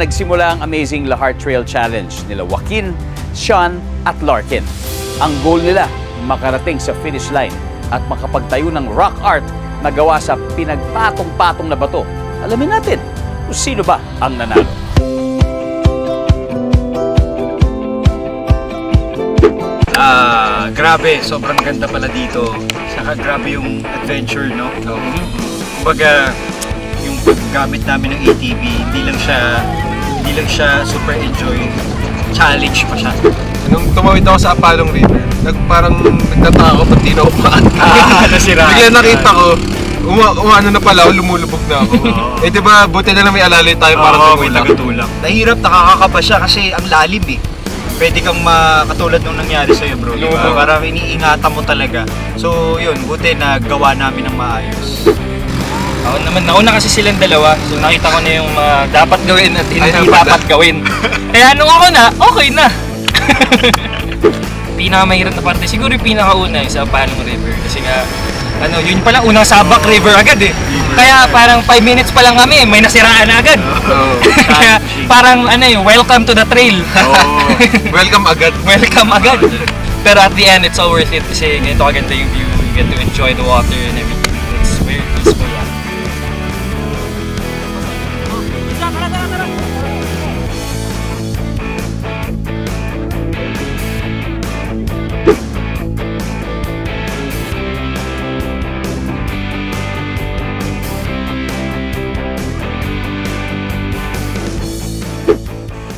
Nagsimula ang Amazing Lahar Trail Challenge nila Joaquin, Sean at Larkin. Ang goal nila, makarating sa finish line at makapagtayo ng rock art na gawa sa pinagpatong-patong na bato. Alamin natin kung sino ba ang nanalo. Grabe, sobrang ganda pala dito. Saka grabe yung adventure, no? Kumbaga, yung paggamit namin ng ATV, hindi lang siya super enjoy. Challenge pa siya. Nung tumawid ako sa Apalong River, parang nagtataka ako pag di na umaan. Nasira. Bigla nakita ko, umano na pala ako, lumulubog na ako. Eh diba, buti na lang may alalay tayo para tumulak. Nahirap, nakakakaba siya kasi ang lalim eh. Pwede kang makatulad nung nangyari sa'yo, bro. Diba? Parang iniingatan mo talaga. So yun, buti na gawa namin ng maayos. Ako naman, nauna kasi silang dalawa. So nakita ko na yung dapat gawin at hindi dapat gawin. Kaya nung ako na, okay na. Pinakamahirap na parte, siguro yung pinakauna yung sa Apalong River. Kasi nga, yun pala unang Sabak River agad eh. Kaya parang 5 minutes pa lang kami, may nasiraan na agad. Kaya parang welcome to the trail. Welcome agad. Welcome agad. Pero at the end, it's all worth it kasi ganito kaganda yung view. You get to enjoy the water and everything. It's very peaceful.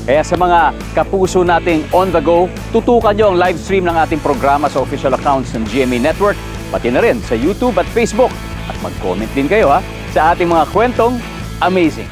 Kaya sa mga kapuso nating on the go, tutukan nyo ang live stream ng ating programa sa official accounts ng GMA Network, pati na rin sa YouTube at Facebook. At mag-comment din kayo sa ating mga kwentong amazing.